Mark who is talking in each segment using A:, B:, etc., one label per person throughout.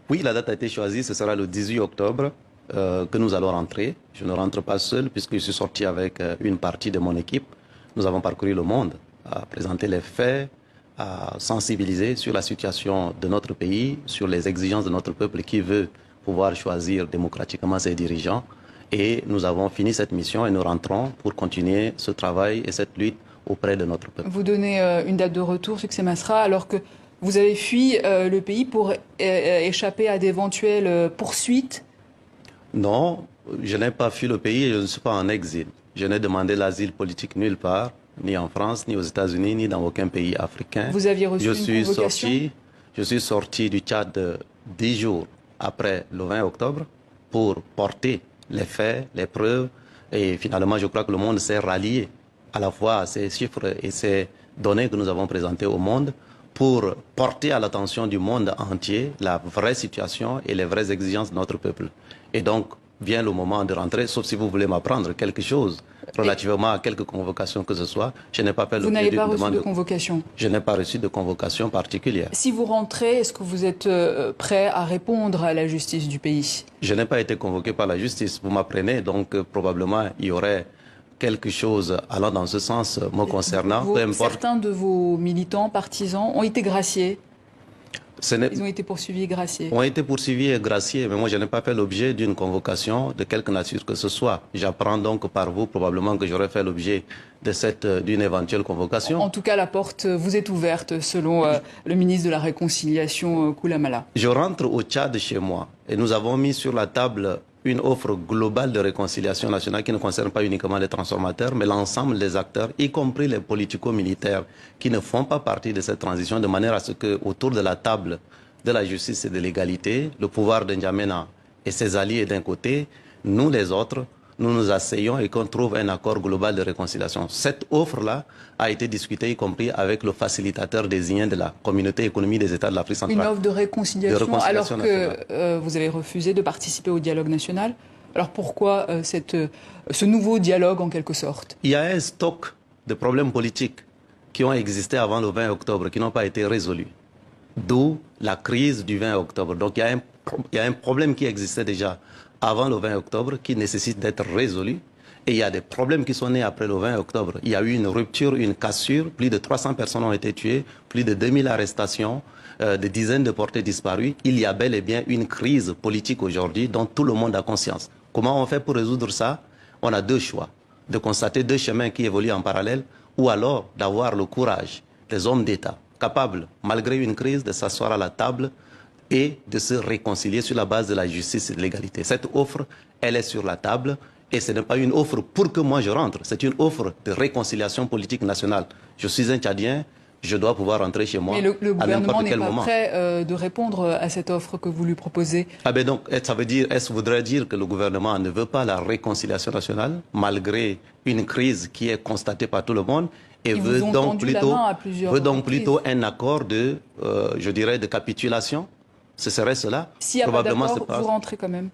A: Oui, la date a été choisie, ce sera le 18 octobre que nous allons rentrer. Je ne rentre pas seul puisque je suis sorti avec une partie de mon équipe. Nous avons parcouru le monde à présenter les faits, à sensibiliser sur la situation de notre pays, sur les exigences de notre peuple qui veut pouvoir choisir démocratiquement ses dirigeants. Et nous avons fini cette mission et nous rentrons pour continuer ce travail et cette lutte auprès de notre peuple.
B: Vous donnez une date de retour, Succès Masra, alors que vous avez fui le pays pour échapper à d'éventuelles poursuites?
A: Non, je n'ai pas fui le pays et je ne suis pas en exil. Je n'ai demandé l'asile politique nulle part, ni en France, ni aux États-Unis, ni dans aucun pays africain.
B: Vous aviez reçu une convocation?
A: Je suis sorti du Tchad 10 jours après le 20 octobre pour porter les faits, les preuves. Et finalement, je crois que le monde s'est rallié à la fois à ces chiffres et ces données que nous avons présentées au monde pour porter à l'attention du monde entier la vraie situation et les vraies exigences de notre peuple. Et donc, vient le moment de rentrer, sauf si vous voulez m'apprendre quelque chose relativement à quelque convocation que ce soit. Je n'ai pas fait
B: Vous n'avez pas reçu de convocation?
A: Je n'ai pas reçu de convocation particulière.
B: Si vous rentrez, est-ce que vous êtes prêt à répondre à la justice du pays?
A: Je n'ai pas été convoqué par la justice. Vous m'apprenez, donc probablement il y aurait quelque chose allant dans ce sens me concernant. Peu importe.
B: Certains de vos militants, partisans ont été graciés. Ils ont été poursuivis et graciés.
A: Ont été poursuivis et graciés, mais moi je n'ai pas fait l'objet d'une convocation de quelque nature que ce soit. J'apprends donc par vous probablement que j'aurais fait l'objet d'une éventuelle convocation.
B: En tout cas, la porte vous est ouverte selon le ministre de la Réconciliation, Koulamala.
A: Je rentre au Tchad chez moi et nous avons mis sur la table une offre globale de réconciliation nationale qui ne concerne pas uniquement les transformateurs, mais l'ensemble des acteurs, y compris les politico-militaires qui ne font pas partie de cette transition, de manière à ce que autour de la table de la justice et de l'égalité, le pouvoir de N'Djamena et ses alliés d'un côté, nous les autres, nous nous asseyons et qu'on trouve un accord global de réconciliation. Cette offre-là a été discutée, y compris avec le facilitateur désigné de la communauté économique des États de l'Afrique centrale.
B: Une offre de réconciliation alors que vous avez refusé de participer au dialogue national. Alors pourquoi ce nouveau dialogue en quelque sorte?
A: Il y a un stock de problèmes politiques qui ont existé avant le 20 octobre, qui n'ont pas été résolus. D'où la crise du 20 octobre. Donc il y a un problème qui existait déjà avant le 20 octobre qui nécessite d'être résolu. Et il y a des problèmes qui sont nés après le 20 octobre. Il y a eu une rupture, une cassure. Plus de 300 personnes ont été tuées, plus de 2000 arrestations, des dizaines de portées disparues. Il y a bel et bien une crise politique aujourd'hui dont tout le monde a conscience. Comment on fait pour résoudre ça? On a deux choix. De constater deux chemins qui évoluent en parallèle ou alors d'avoir le courage des hommes d'État capables, malgré une crise, de s'asseoir à la table et de se réconcilier sur la base de la justice et de l'égalité. Cette offre, elle est sur la table et ce n'est pas une offre pour que moi je rentre, c'est une offre de réconciliation politique nationale. Je suis un Tchadien, je dois pouvoir rentrer chez moi.
B: Mais le gouvernement n'est pas prêt de répondre à cette offre que vous lui proposez.
A: Ah ben donc, ça voudrait dire que le gouvernement ne veut pas la réconciliation nationale, malgré une crise qui est constatée par tout le monde, et veut donc plutôt un accord de, je dirais, de capitulation. Ce serait cela.
B: S'il n'y a pas d'accord, vous rentrez quand même.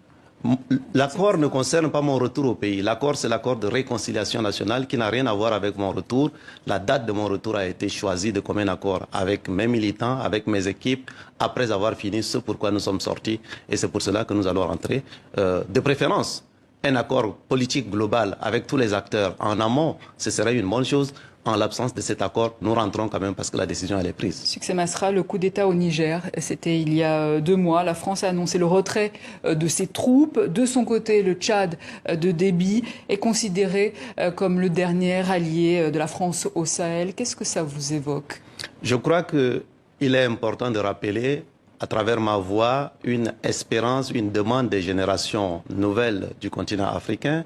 A: L'accord ne concerne pas mon retour au pays. L'accord, c'est l'accord de réconciliation nationale qui n'a rien à voir avec mon retour. La date de mon retour a été choisie de commun accord avec mes militants, avec mes équipes, après avoir fini ce pourquoi nous sommes sortis. Et c'est pour cela que nous allons rentrer. De préférence, un accord politique global avec tous les acteurs en amont, ce serait une bonne chose. En l'absence de cet accord, nous rentrons quand même parce que la décision elle est prise.
B: Succès Masra, le coup d'État au Niger, c'était il y a 2 mois. La France a annoncé le retrait de ses troupes. De son côté, le Tchad de Déby est considéré comme le dernier allié de la France au Sahel. Qu'est-ce que ça vous évoque?
A: Je crois qu'il est important de rappeler, à travers ma voix, une espérance, une demande des générations nouvelles du continent africain,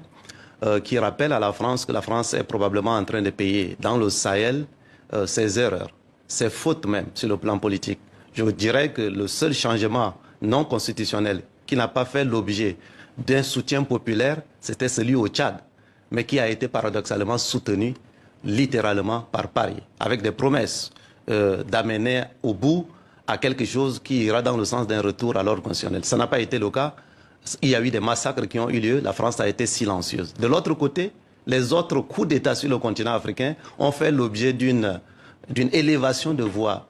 A: qui rappelle à la France que la France est probablement en train de payer dans le Sahel ses erreurs, ses fautes même sur le plan politique. Je dirais que le seul changement non constitutionnel qui n'a pas fait l'objet d'un soutien populaire, c'était celui au Tchad, mais qui a été paradoxalement soutenu littéralement par Paris, avec des promesses d'amener au bout à quelque chose qui ira dans le sens d'un retour à l'ordre constitutionnel. Ça n'a pas été le cas. Il y a eu des massacres qui ont eu lieu, la France a été silencieuse. De l'autre côté, les autres coups d'État sur le continent africain ont fait l'objet d'une élévation de voix